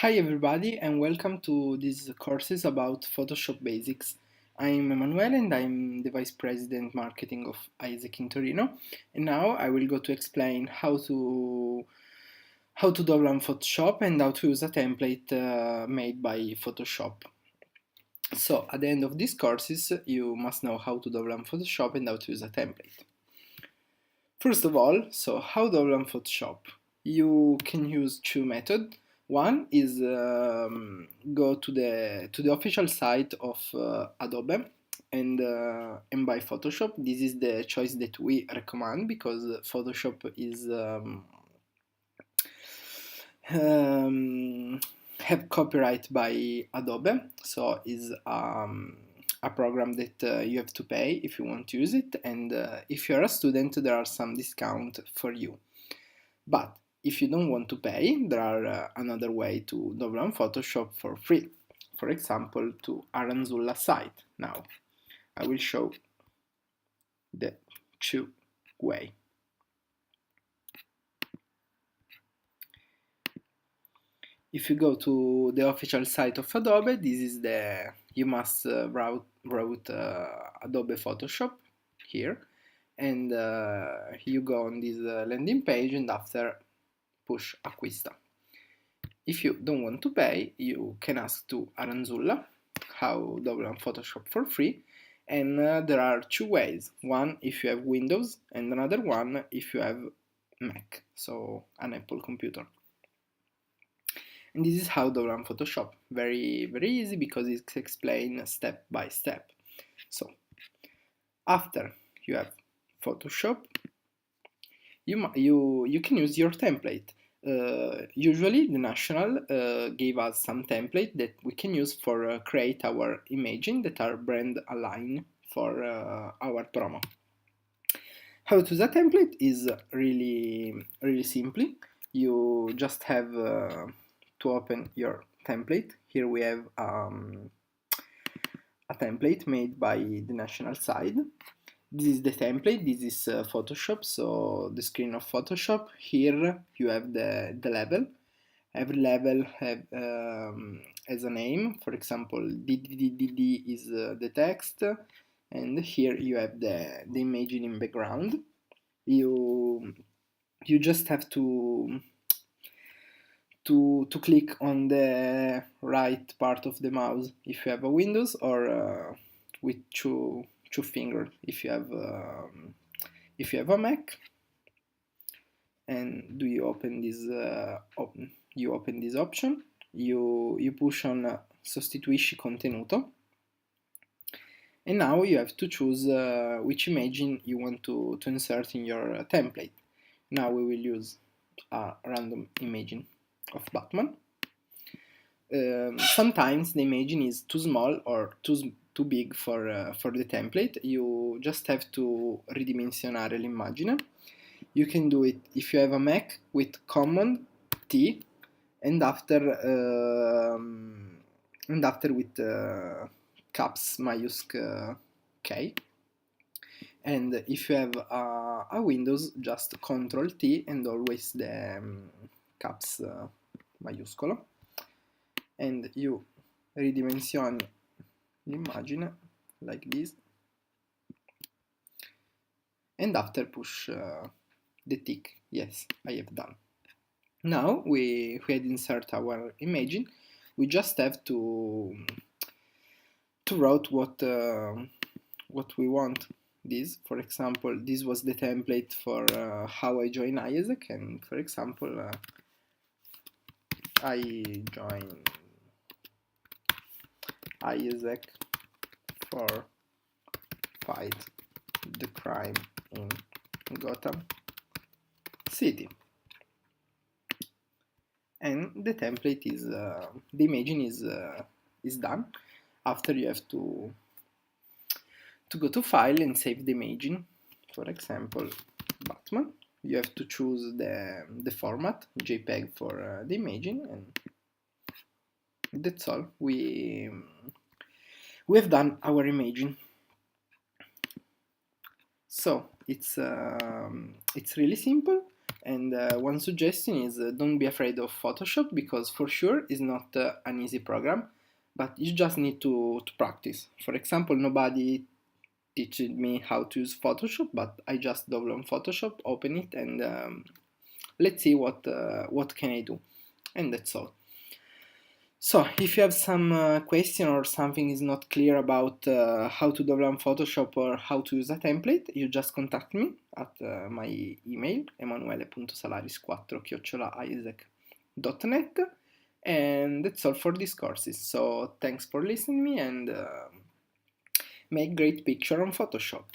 Hi everybody and welcome to these courses about Photoshop Basics. I'm Emanuele and I'm the Vice President Marketing of Isaac in Torino, and now I will go to explain how to download Photoshop and how to use a template made by Photoshop. So at the end of these courses you must know how to download Photoshop and how to use a template. First of all, so how to download Photoshop? You can use two methods. One is go to the official site of Adobe and buy Photoshop. This is the choice that we recommend because Photoshop is um, have copyright by Adobe, so is a program that you have to pay if you want to use it, and if you're a student, there are some discount for you. But if you don't want to pay, there are another way to download Photoshop for free. For example, to Aranzulla site. Now, I will show the two way. If you go to the official site of Adobe, this is you must route Adobe Photoshop here, and you go on this landing page and after push Acquista. If you don't want to pay, you can ask to Aranzulla how to download Photoshop for free, and there are two ways. One if you have Windows, and another one if you have Mac, so an Apple computer. And this is how to run Photoshop. Very easy because it's explained step by step. So after you have Photoshop, you can use your template. Usually the National gave us some template that we can use for create our imaging that are brand aligned for our promo. How to use a template is really simple. You just have to open your template. Here we have a template made by the National side. This is the template, this is Photoshop, so the screen of Photoshop. Here you have the level. Every level has a name. For example, DDDD is the text, and here you have the imaging in background. You just have to click on the right part of the mouse if you have a Windows, or with two fingers if you have a Mac. And do you open this you open this option, you push on sostituisci contenuto, and now you have to choose which imaging you want to insert in your template. Now we will use a random imaging of Batman. Sometimes the imaging is too small or too big for the template. You just have to ridimensionare l'immagine. You can do it if you have a Mac with Command T and after with caps maiusc K. And if you have a Windows, just Control T and always the caps maiuscolo, and you ridimensioni l'immagine like this, and after push the tick. Yes, I have done. Now we had insert our imaging. We just have to write what we want. This, for example, this was the template for how I join Isaac, and for example, I join Isaac for fight the crime in Gotham City. And the template is the imaging is done. After you have to go to file and save the imaging. For example, Batman. You have to choose the format JPEG for the imaging, and that's all. We have done our imaging. So it's really simple. And one suggestion is don't be afraid of Photoshop, because for sure it's not an easy program, but you just need to practice. For example, nobody teaching me how to use Photoshop, but I just download Photoshop, open it, and let's see what can I do, and that's all. So if you have some question or something is not clear about how to develop Photoshop or how to use a template, you just contact me at my email emanuele.salaris4@isaac.net, and that's all for these courses. So thanks for listening me, and make great picture on Photoshop.